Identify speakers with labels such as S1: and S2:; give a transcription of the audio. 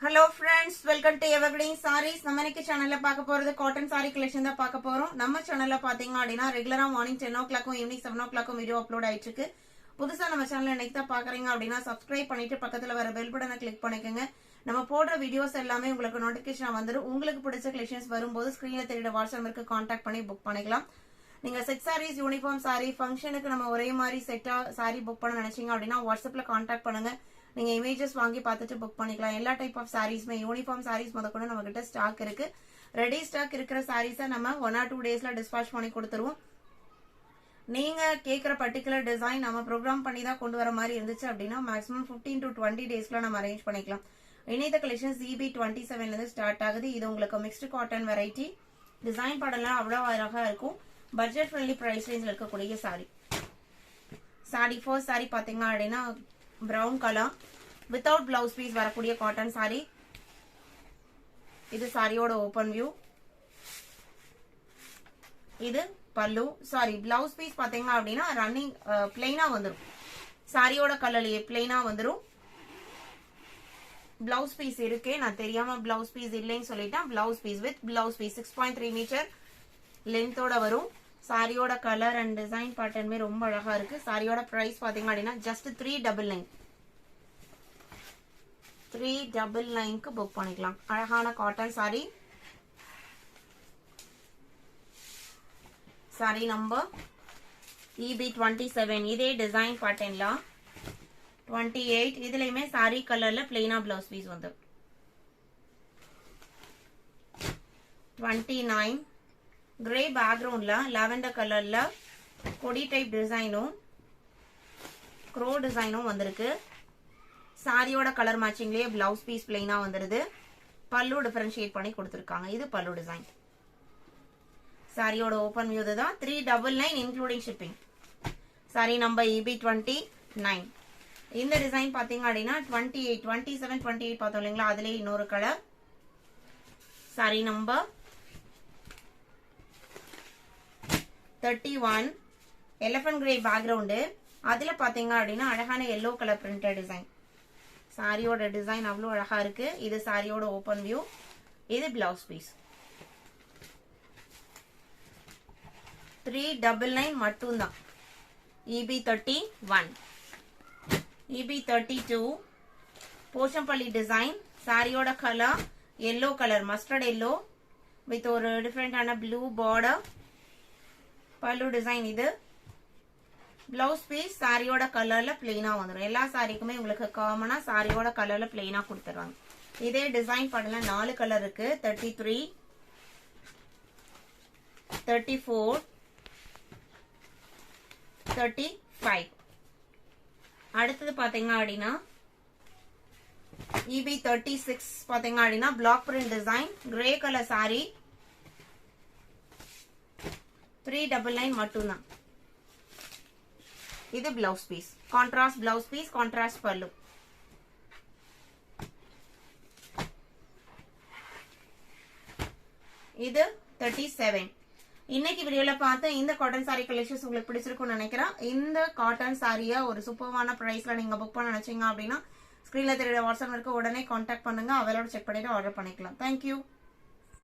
S1: Hello friends, welcome to Evergreen Sarees. நம்ம இன்னைக்கு சேனல்ல பார்க்க போறது காட்டன் saree collection தான் பார்க்க போறோம். நம்ம சேனல்ல பாத்தீங்க அப்படினா ரெகுலரா morning 10 o'clock evening 7 o'clock video upload ஆயிட்டு இருக்கு. புதுசா நம்ம சேனல்ல இன்னைக்கு தான் பார்க்கறீங்க அப்படினா Subscribe பண்ணிட்டு பக்கத்துல வர பெல் பட்டனை கிளிக் பண்ணிக்கங்க. நம்ம போடுற வீடியோஸ் எல்லாமே உங்களுக்கு நோட்டிபிகேஷன் வந்துரும். உங்களுக்கு பிடிச்ச கலெக்ஷன்ஸ் வரும்போது ஸ்கிரீன்ல தெரியுற வாட்ஸ்அப் நம்பருக்கு கான்டாக்ட் பண்ணி புக் பண்ணிக்கலாம். நீங்க செட் sarees, யூனிஃபார்ம் saree, ஃபங்க்ஷனுக்கு நம்ம ஒரே மாதிரி செட்டா saree புக் பண்ண நினைச்சீங்க அப்படினா வாட்ஸ்அப்ல கான்டாக்ட் பண்ணுங்க. நீங்க இமேजेस வாங்கி பார்த்துட்டு புக் பண்ணிக்கலாம். எல்லா டைப் ஆஃப் சாரீஸ்மே யூனிஃபார்ம் சாரீஸ் முதல்ல நம்ம கிட்ட ஸ்டாக் இருக்கு. ரெடி ஸ்டாக் இருக்கிற சாரீஸை நம்ம 1 or 2 டேஸ்ல டிஸ்பாச் பண்ணி கொடுத்துருவோம். நீங்க கேட்குற பர்டிகுலர் டிசைன் நம்ம ப்ரோக்ராம் பண்ணி தான் கொண்டு வர மாதிரி இருந்துச்சு அப்படின்னா மேக்ஸிமம் 15 to 20 டேஸ்ல நம்ம அரேஞ்ச் பண்ணிக்கலாம். இணையத கலெக்ஷன் CB27 இருந்து ஸ்டார்ட் ஆகுது. இது உங்களுக்கு மிக்ஸ்டு காட்டன் வெரைட்டி. டிசைன் பாடலாம் அவ்வளோ அழகா இருக்கும். பட்ஜெட் ஃப்ரெண்ட்லி பிரைஸ் ரேஞ்சில் இருக்கக்கூடிய சாரி. சாரி ஃபர்ஸ்ட் சாரி பாத்தீங்க அப்படின்னா brown color without blouse piece வரக்கூடிய cotton saree. இது சாரியோட ஓபன் வியூ. இது பல்லு. சாரி blouse piece பாத்தீங்க அப்படின்னா ரன்னிங் பிளைனா வந்துரும். சாரியோட கலர்லயே பிளைனா வந்துரும். blouse piece இருக்கே, நான் தெரியாம blouse piece இல்லைன்னு சொல்லிட்டேன். blouse piece with blouse piece 6.3 metre லென்த்தோட வரும். சாரியோட கலர் அண்ட் டிசைன் பேட்டர்னுமே ரொம்ப அழகா இருக்கு. சாரியோட பிரைஸ் பாத்தீங்க அப்படின்னா ஜஸ்ட் 399. 399க்கு புக் பண்ணிக்கலாம். அழகான cotton sorry. Sorry number EB27. இதே டிசைன் பேட்டர்ன்ல 28. இதுலயுமே சாரி கலர்ல பிளைனா பிளவுஸ் பீஸ் வந்து 29. கிரே பேக்ரவுண்ட்ல லாவெண்டர் கலர்ல கொடி டைப் டிசைனும் க்ரோ டிசைனும் வந்திருக்கு. சாரியோட கலர் மேட்சிங்லயே பிளவுஸ் பீஸ் பிளைனா வந்துருது. பல்லு டிஃபரன்ஷியேட் பண்ணி கொடுத்துருக்காங்க. இது பல்லு டிசைன். சாரியோட ஓபன் வியூ தான். 399 including shipping. Sorry number EB29. இந்த டிசைன் பாத்தீங்க அப்படின்னா 28, 27, 28 பார்த்தோம் இல்லைங்களா, அதுலயே இன்னொரு colour. Sorry number 31. Elephant grey background. அதுல பாத்தீங்க அப்படின்னா அழகான எல்லோ கலர் பிரிண்டட் டிசைன். சாரியோட டிசைன் அவ்வளோ அழகா இருக்கு. இது சாரியோட ஓபன் வியூ. இது பிளவுஸ் பீஸ். 399 மட்டும்தான். EB31. EB32. போச்சம்பள்ளி டிசைன். சாரியோட colour yellow colour, mustard yellow with ஒரு டிஃபரெண்டான ப்ளூ பார்டர். பல்லு டிசைன். இது பிளவுஸ் பீஸ் சாரியோட கலர்ல பிளெயினா வந்துடும். எல்லா சாரிக்குமே உங்களுக்கு காமனா சாரியோட கலர்ல பிளெயினா கொடுத்துருவாங்க. இதே டிசைன் பண்ணல 4 கலர் இருக்கு. 33, 34, 35. அடுத்தது பாத்தீங்க அப்படின்னா EB36 பாத்தீங்க அப்படின்னா black print design, grey colour sari. 399 மட்டும்தான். இது blouse piece. Contrast blouse piece, contrast பல்லு. இது 37. இன்னைக்கு வீடியோல பார்த்த இந்த காட்டன் சாரி கலெக்ஷன்ஸ் உங்களுக்கு பிடிச்சிருக்கும்னு நினைக்கிறேன். இந்த காட்டன் சாரியா ஒரு சூப்பர்வான பிரைஸ்ல நீங்க புக் பண்ண நினைச்சீங்க அப்படின்னா ஸ்கிரீன்ல தெரியுற வாட்ஸ்அப் நம்பருக்கு உடனே கான்டாக்ட் பண்ணுங்க. அவைலோட செக் பண்ணிட்டு ஆர்டர் பண்ணிக்கலாம். தேங்க்யூ.